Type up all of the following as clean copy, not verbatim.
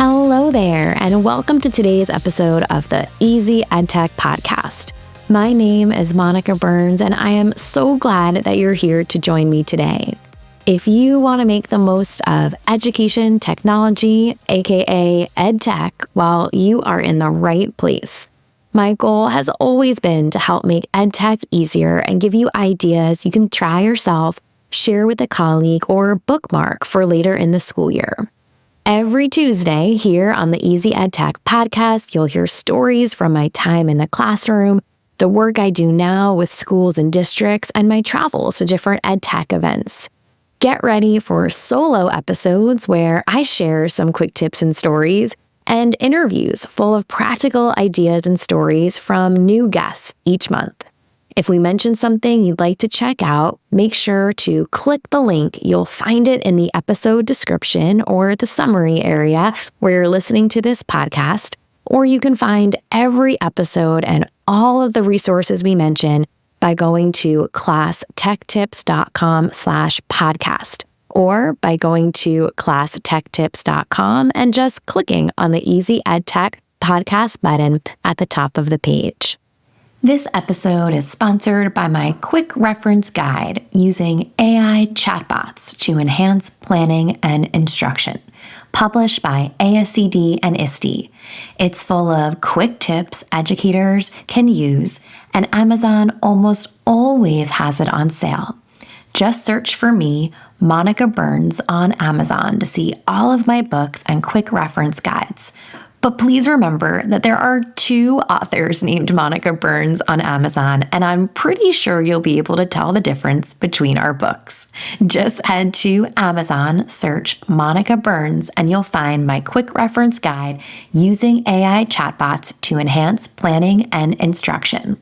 Hello there, and welcome to today's episode of the Easy EdTech Podcast. My name is Monica Burns, and I am so glad that you're here to join me today. If you want to make the most of education technology, aka EdTech, well, you are in the right place. My goal has always been to help make EdTech easier and give you ideas you can try yourself, share with a colleague, or bookmark for later in the school year. Every Tuesday here on the Easy EdTech Podcast, you'll hear stories from my time in the classroom, the work I do now with schools and districts, and my travels to different EdTech events. Get ready for solo episodes where I share some quick tips and stories, and interviews full of practical ideas and stories from new guests each month. If we mention something you'd like to check out, make sure to click the link. You'll find it in the episode description or the summary area where you're listening to this podcast, or you can find every episode and all of the resources we mention by going to classtechtips.com/podcast, or by going to classtechtips.com and just clicking on the Easy EdTech Podcast button at the top of the page. This episode is sponsored by my quick reference guide using AI chatbots to enhance planning and instruction, published by ASCD and ISTE. It's full of quick tips educators can use, and Amazon almost always has it on sale. Just search for me, Monica Burns, on Amazon to see all of my books and quick reference guides. But please remember that there are 2 authors named Monica Burns on Amazon, and I'm pretty sure you'll be able to tell the difference between our books. Just head to Amazon, search Monica Burns, and you'll find my quick reference guide using AI chatbots to enhance planning and instruction.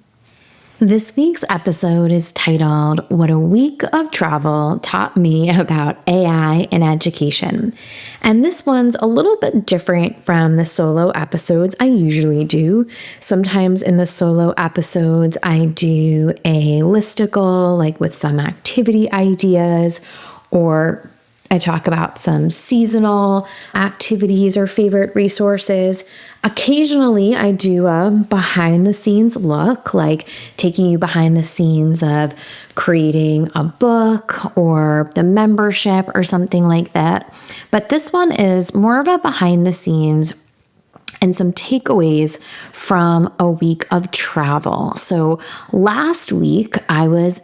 This week's episode is titled, What a Week of Travel Taught Me About AI in Education. And this one's a little bit different from the solo episodes I usually do. Sometimes in the solo episodes, I do a listicle, like with some activity ideas, or I talk about some seasonal activities or favorite resources. Occasionally, I do a behind the scenes look, like taking you behind the scenes of creating a book or the membership or something like that. But this one is more of a behind the scenes and some takeaways from a week of travel. So last week I was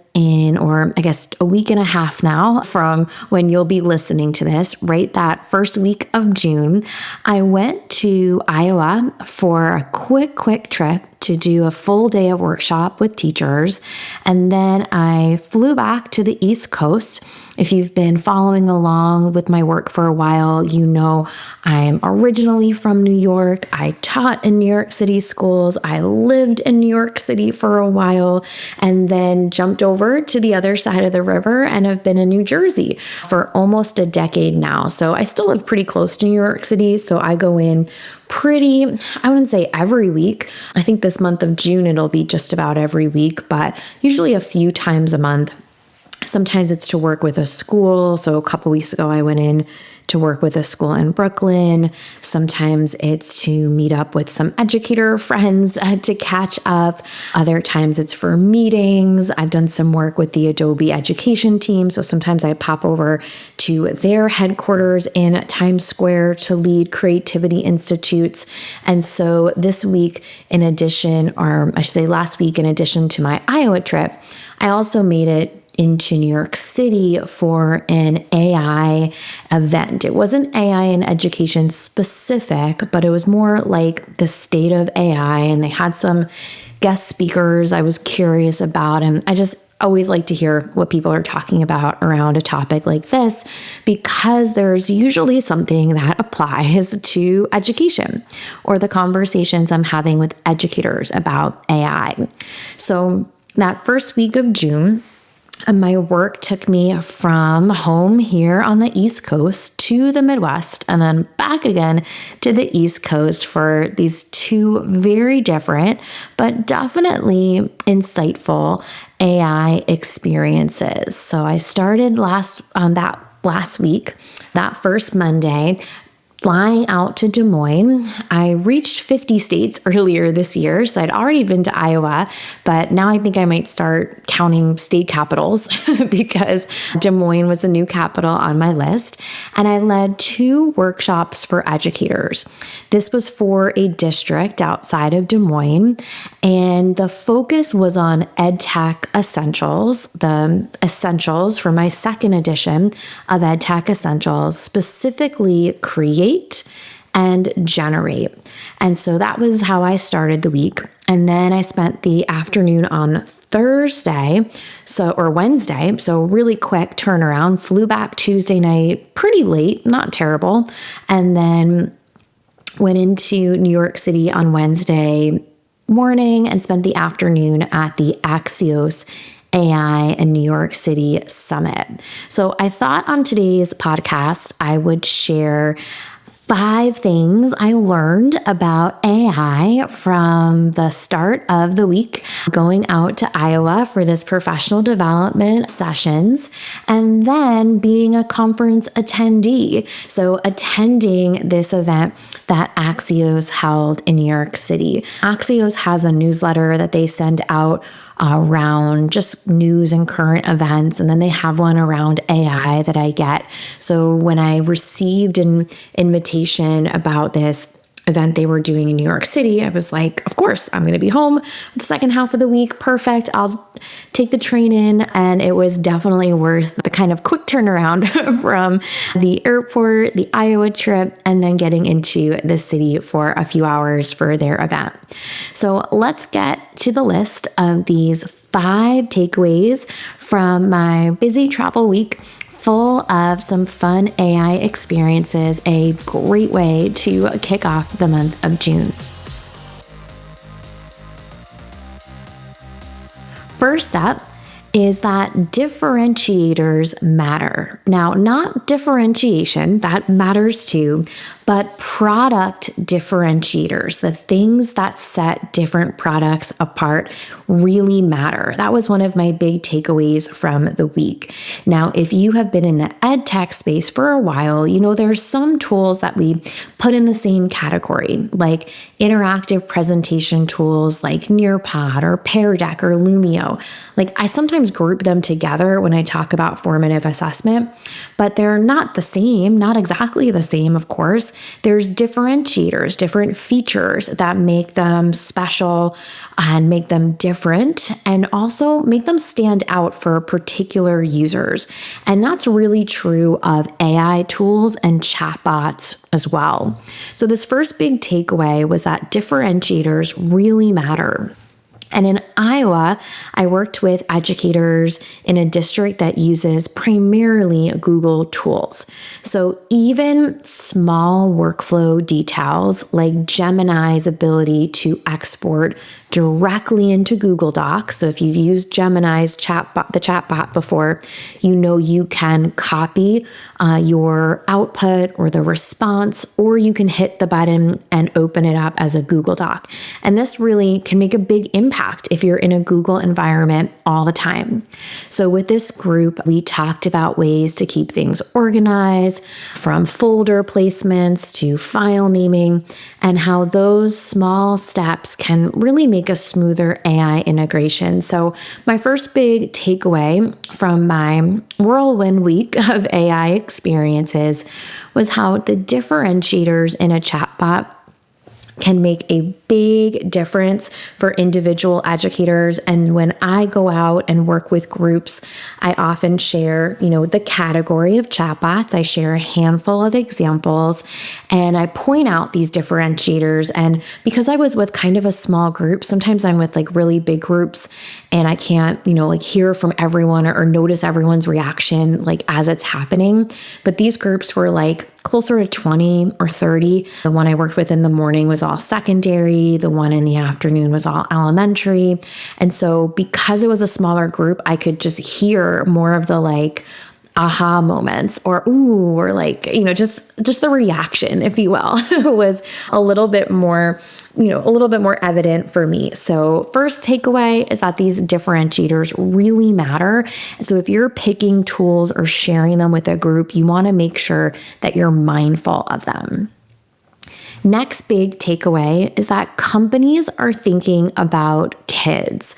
or I guess a week and a half now from when you'll be listening to this, right? That first week of June, I went to Iowa for a quick trip to do a full day of workshop with teachers. And then I flew back to the East Coast. If you've been following along with my work for a while, you know I'm originally from New York. I taught in New York City schools. I lived in New York City for a while and then jumped over to the other side of the river and have been in New Jersey for almost a decade now. So I still live pretty close to New York City. So I go in I wouldn't say every week. I think this month of June, it'll be just about every week, but usually a few times a month. Sometimes it's to work with a school. So a couple weeks ago, I went in to work with a school in Brooklyn. Sometimes it's to meet up with some educator friends to catch up. Other times it's for meetings. I've done some work with the Adobe education team. So sometimes I pop over to their headquarters in Times Square to lead creativity institutes. And so this week, in addition, or I should say last week, in addition to my Iowa trip, I also made it into New York City for an AI event. It wasn't AI in education specific, but it was more like the state of AI, and they had some guest speakers I was curious about, and I just always like to hear what people are talking about around a topic like this, because there's usually something that applies to education or the conversations I'm having with educators about AI. So that first week of June, my work took me from home here on the East Coast to the Midwest and then back again to the East Coast for these 2 very different but definitely insightful AI experiences. So I started last week, that first Monday, flying out to Des Moines. I reached 50 states earlier this year, so I'd already been to Iowa, but now I think I might start counting state capitals because Des Moines was a new capital on my list. And I led 2 workshops for educators. This was for a district outside of Des Moines, and the focus was on EdTech Essentials, the essentials for my second edition of EdTech Essentials, specifically create and generate. And so that was how I started the week. And then I spent the afternoon on Wednesday, so really quick turnaround, flew back Tuesday night, pretty late, not terrible, and then went into New York City on Wednesday morning and spent the afternoon at the Axios AI in New York City Summit. So I thought on today's podcast, I would share 5 things I learned about AI from the start of the week, going out to Iowa for this professional development sessions, and then being a conference attendee. So attending this event that Axios held in New York City. Axios has a newsletter that they send out around just news and current events. And then they have one around AI that I get. So when I received an invitation about this event they were doing in New York City, I was like, of course, I'm going to be home the second half of the week. Perfect. I'll take the train in. And it was definitely worth the kind of quick turnaround from the airport, the Iowa trip, and then getting into the city for a few hours for their event. So let's get to the list of these 5 takeaways from my busy travel week, full of some fun AI experiences, a great way to kick off the month of June. First up is that differentiators matter. Now, not differentiation, that matters too, but product differentiators, the things that set different products apart, really matter. That was one of my big takeaways from the week. Now, if you have been in the ed tech space for a while, you know there's some tools that we put in the same category, like interactive presentation tools like Nearpod or Pear Deck or Lumio. Like I sometimes group them together when I talk about formative assessment, but they're not the same, not exactly the same, of course. There's differentiators, different features that make them special and make them different and also make them stand out for particular users. And that's really true of AI tools and chatbots as well. So this first big takeaway was that differentiators really matter. And in Iowa, I worked with educators in a district that uses primarily Google tools. So even small workflow details like Gemini's ability to export directly into Google Docs. So if you've used Gemini's chatbot, the chatbot before, you know you can copy your output or the response, or you can hit the button and open it up as a Google Doc. And this really can make a big impact if you're in a Google environment all the time. So with this group, we talked about ways to keep things organized, from folder placements to file naming, and how those small steps can really make a smoother AI integration. So my first big takeaway from my whirlwind week of AI experiences was how the differentiators in a chatbot can make a big difference for individual educators. And when I go out and work with groups, I often share, the category of chatbots. I share a handful of examples and I point out these differentiators. And because I was with kind of a small group, sometimes I'm with like really big groups and I can't, hear from everyone or notice everyone's reaction like as it's happening. But these groups were like closer to 20 or 30. The one I worked with in the morning was all secondary. The one in the afternoon was all elementary. And so because it was a smaller group, I could just hear more of the aha moments or ooh, or like, just the reaction, if you will, was a little bit more evident for me. So first takeaway is that these differentiators really matter. So if you're picking tools or sharing them with a group, you want to make sure that you're mindful of them. Next big takeaway is that companies are thinking about kids.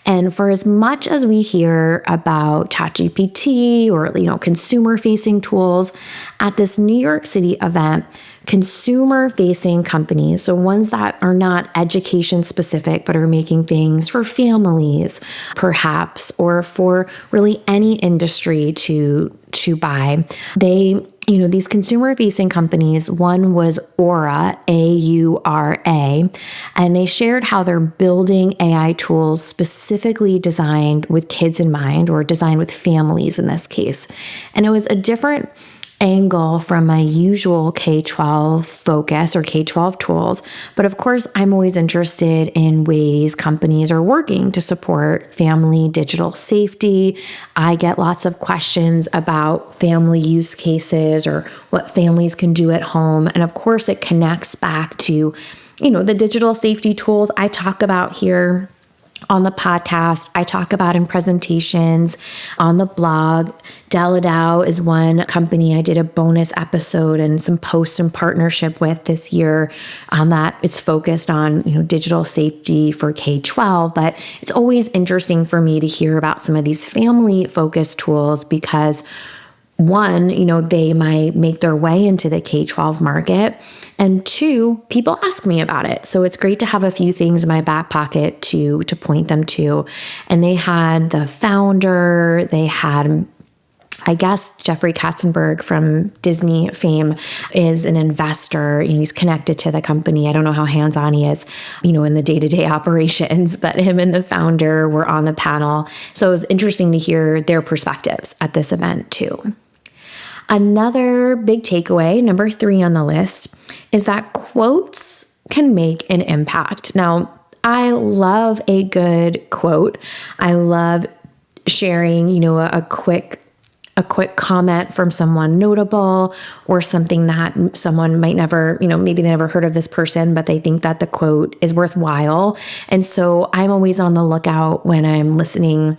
And for as much as we hear about ChatGPT or, consumer-facing tools, at this New York City event, consumer-facing companies, so ones that are not education specific, but are making things for families, perhaps, or for really any industry to buy, these consumer-facing companies, one was Aura, Aura, and they shared how they're building AI tools specifically designed with kids in mind, or designed with families in this case. And it was a different angle from my usual K-12 focus or K-12 tools. But of course, I'm always interested in ways companies are working to support family digital safety. I get lots of questions about family use cases or what families can do at home. And of course, it connects back to, the digital safety tools I talk about here on the podcast, I talk about in presentations, on the blog. DAO is one company I did a bonus episode and some posts in partnership with this year on that. It's focused on, digital safety for K-12, but it's always interesting for me to hear about some of these family-focused tools because one, they might make their way into the K-12 market. And two, people ask me about it. So it's great to have a few things in my back pocket to point them to. And they had the founder, they had, I guess, Jeffrey Katzenberg from Disney fame is an investor. He's connected to the company. I don't know how hands-on he is, in the day-to-day operations, but him and the founder were on the panel. So it was interesting to hear their perspectives at this event too. Another big takeaway, number 3 on the list, is that quotes can make an impact. Now, I love a good quote. I love sharing, a quick comment from someone notable or something that someone might never, maybe they never heard of this person, but they think that the quote is worthwhile. And so I'm always on the lookout when I'm listening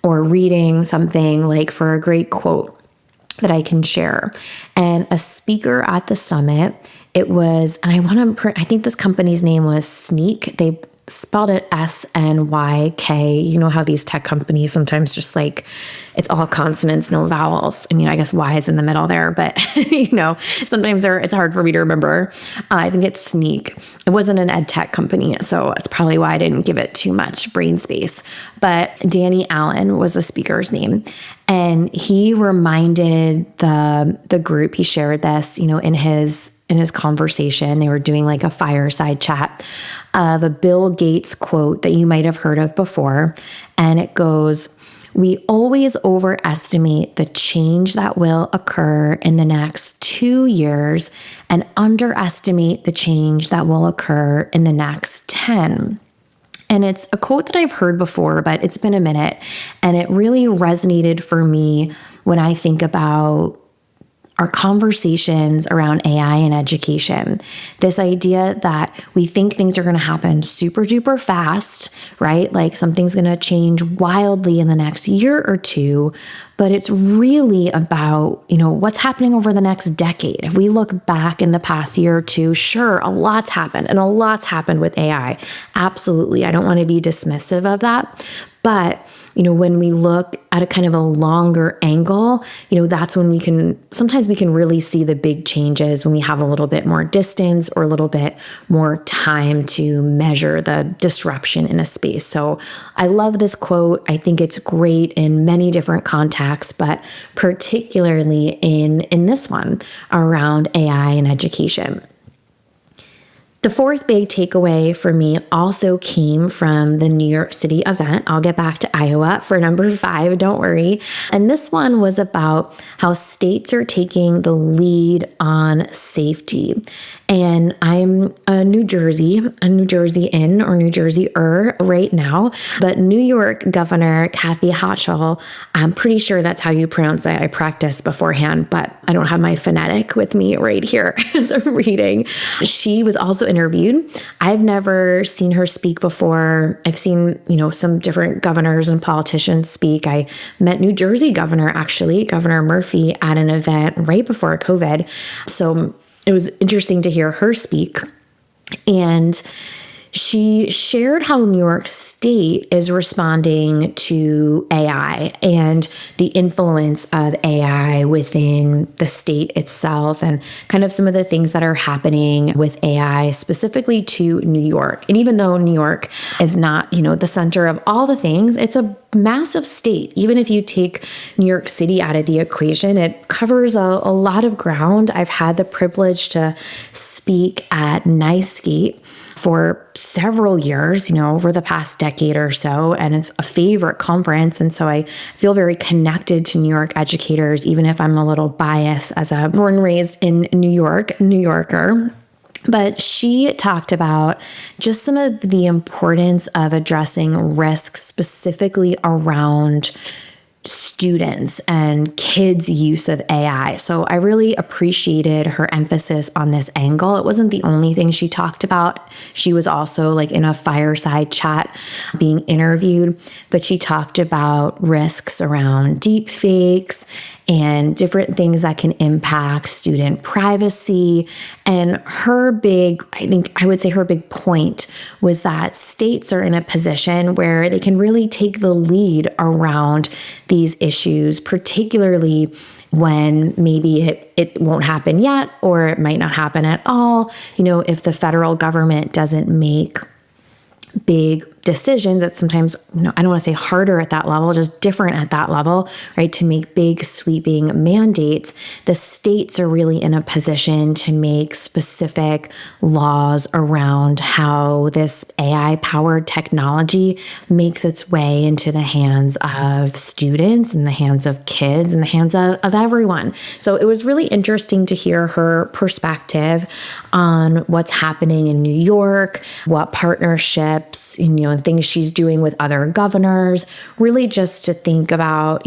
or reading something like for a great quote that I can share. And a speaker at the summit, it was, and I think this company's name was Sneak. They spelled it SNYK. You know how these tech companies sometimes just it's all consonants, no vowels. I mean, I guess Y is in the middle there, but sometimes it's hard for me to remember. I think it's Sneak. It wasn't an ed tech company, so that's probably why I didn't give it too much brain space. But Danny Allen was the speaker's name. And he reminded the group, he shared this, in his conversation. They were doing like a fireside chat of a Bill Gates quote that you might have heard of before. And it goes, "We always overestimate the change that will occur in the next 2 years and underestimate the change that will occur in the next 10. And it's a quote that I've heard before, but it's been a minute. And it really resonated for me when I think about our conversations around AI and education. This idea that we think things are going to happen super duper fast, right? Like something's going to change wildly in the next year or two, but it's really about, what's happening over the next decade. If we look back in the past year or two, sure, a lot's happened and a lot's happened with AI. Absolutely. I don't want to be dismissive of that. But, when we look at a kind of a longer angle, that's when sometimes we can really see the big changes when we have a little bit more distance or a little bit more time to measure the disruption in a space. So I love this quote. I think it's great in many different contexts, but particularly in this one around AI and education. The fourth big takeaway for me also came from the New York City event. I'll get back to Iowa for number 5, don't worry. And this one was about how states are taking the lead on safety. And I'm a New Jerseyan or New Jerseyer right now. But New York Governor Kathy Hochul, I'm pretty sure that's how you pronounce it. I practiced beforehand, but I don't have my phonetic with me right here as I'm reading. She was also interviewed. I've never seen her speak before. I've seen, some different governors and politicians speak. I met New Jersey Governor Murphy, at an event right before COVID. So it was interesting to hear her speak. And she shared how New York State is responding to AI and the influence of AI within the state itself, and kind of some of the things that are happening with AI specifically to New York. And even though New York is not, the center of all the things, it's a massive state. Even if you take New York City out of the equation, it covers a lot of ground. I've had the privilege to speak at NYC for several years, over the past decade or so, and it's a favorite conference. And so I feel very connected to New York educators, even if I'm a little biased as a born and raised in New Yorker. But she talked about just some of the importance of addressing risks specifically around students and kids' use of AI. So I really appreciated her emphasis on this angle. It wasn't the only thing she talked about. She was also in a fireside chat being interviewed, but she talked about risks around deep fakes and different things that can impact student privacy. And her big point was that states are in a position where they can really take the lead around these issues, particularly when maybe it won't happen yet, or it might not happen at all. If the federal government doesn't make big decisions that sometimes, I don't want to say harder at that level, just different at that level, right? To make big sweeping mandates, the states are really in a position to make specific laws around how this AI-powered technology makes its way into the hands of students, in the hands of kids, in the hands of everyone. So it was really interesting to hear her perspective on what's happening in New York, what partnerships, and things she's doing with other governors, really just to think about,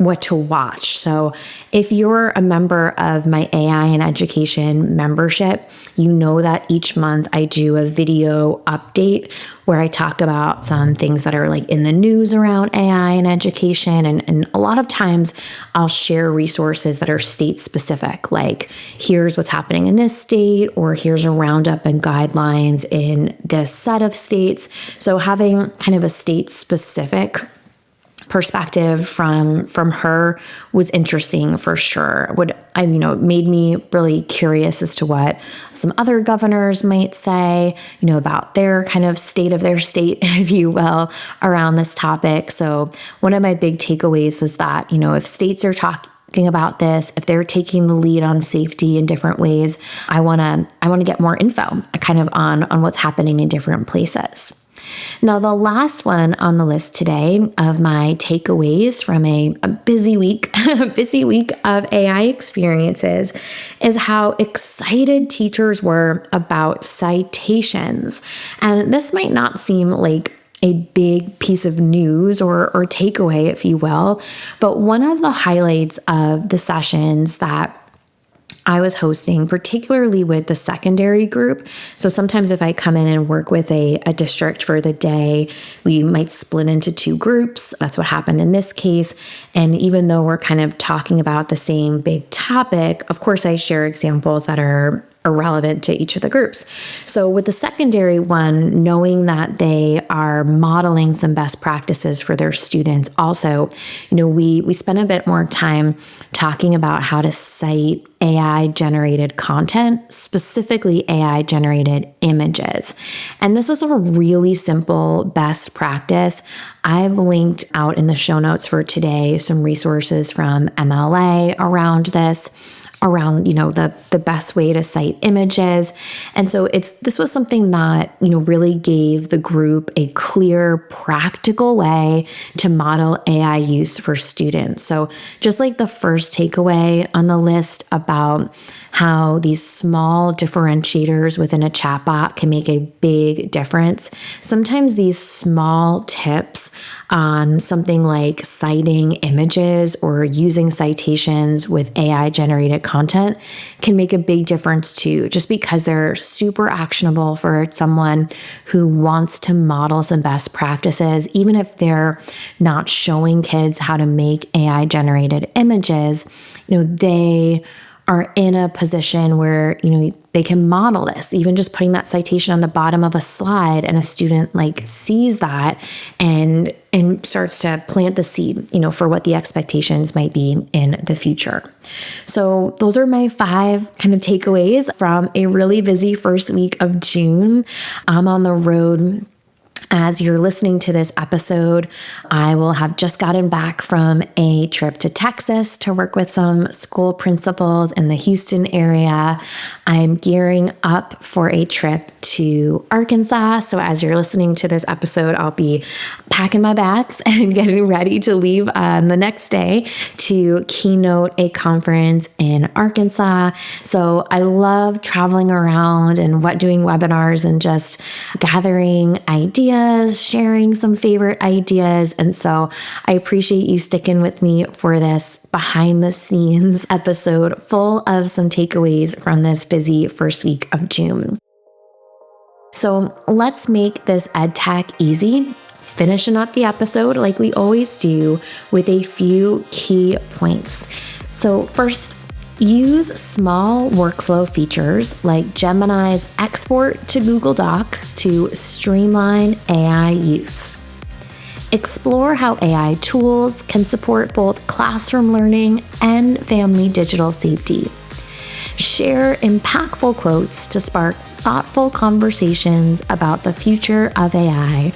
what to watch. So if you're a member of my AI and education membership, you know that each month I do a video update where I talk about some things that are in the news around AI and education. And a lot of times I'll share resources that are state specific, like here's what's happening in this state, or here's a roundup and guidelines in this set of states. So having kind of a state specific perspective from her was interesting for sure. Made me really curious as to what some other governors might say, about their kind of state of their state, if you will, around this topic. So one of my big takeaways was that, if states are talking about this, if they're taking the lead on safety in different ways, I want to get more info kind of on what's happening in different places. Now, the last one on the list today of my takeaways from a busy week of AI experiences is how excited teachers were about citations. And this might not seem like a big piece of news or takeaway, if you will, but one of the highlights of the sessions that I was hosting, particularly with the secondary group. So sometimes if I come in and work with a district for the day, we might split into 2 groups. That's what happened in this case. And even though we're kind of talking about the same big topic, of course, I share examples that are relevant to each of the groups. So with the secondary one, knowing that they are modeling some best practices for their students, also, we spent a bit more time talking about how to cite AI-generated content, specifically AI-generated images. And this is a really simple best practice. I've linked out in the show notes for today some resources from MLA around this. around, the best way to cite images. And so this was something that, really gave the group a clear, practical way to model AI use for students. So just like the first takeaway on the list about how these small differentiators within a chatbot can make a big difference, sometimes these small tips on something like citing images or using citations with AI generated content can make a big difference too, just because they're super actionable for someone who wants to model some best practices, even if they're not showing kids how to make AI generated images. They are in a position where, they can model this, even just putting that citation on the bottom of a slide, and a student sees that and starts to plant the seed, for what the expectations might be in the future. So those are my 5 kind of takeaways from a really busy first week of June. I'm on the road. As you're listening to this episode, I will have just gotten back from a trip to Texas to work with some school principals in the Houston area. I'm gearing up for a trip to Arkansas. So as you're listening to this episode, I'll be packing my bags and getting ready to leave on the next day to keynote a conference in Arkansas. So I love traveling around and doing webinars and just gathering ideas, sharing some favorite ideas. And so I appreciate you sticking with me for this behind the scenes episode full of some takeaways from this busy first week of June. So let's make this EdTech easy, finishing up the episode like we always do with a few key points. So first, use small workflow features like Gemini's export to Google Docs to streamline AI use. Explore how AI tools can support both classroom learning and family digital safety. Share impactful quotes to spark thoughtful conversations about the future of AI.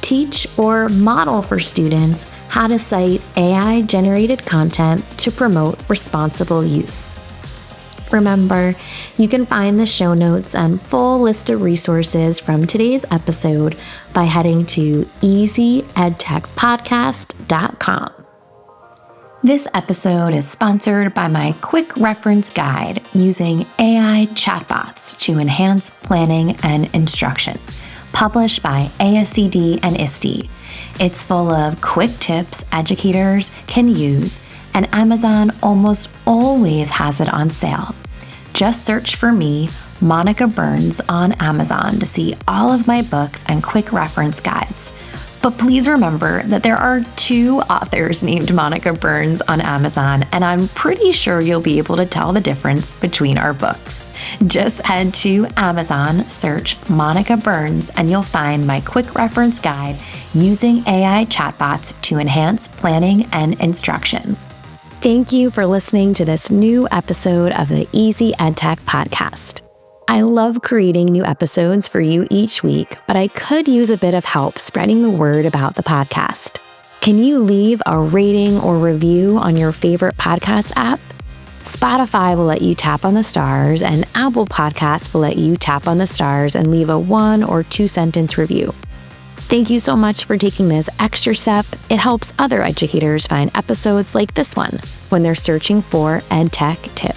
Teach or model for students how to cite AI-generated content to promote responsible use. Remember, you can find the show notes and full list of resources from today's episode by heading to easyedtechpodcast.com. This episode is sponsored by my quick reference guide using AI chatbots to enhance planning and instruction, published by ASCD and ISTE. It's full of quick tips educators can use, and Amazon almost always has it on sale. Just search for me, Monica Burns, on Amazon to see all of my books and quick reference guides. But please remember that there are 2 authors named Monica Burns on Amazon, and I'm pretty sure you'll be able to tell the difference between our books. Just head to Amazon, search Monica Burns, and you'll find my quick reference guide using AI chatbots to enhance planning and instruction. Thank you for listening to this new episode of the Easy EdTech podcast. I love creating new episodes for you each week, but I could use a bit of help spreading the word about the podcast. Can you leave a rating or review on your favorite podcast app? Spotify will let you tap on the stars, and Apple Podcasts will let you tap on the stars and leave a 1 or 2 sentence review. Thank you so much for taking this extra step. It helps other educators find episodes like this one when they're searching for EdTech tips.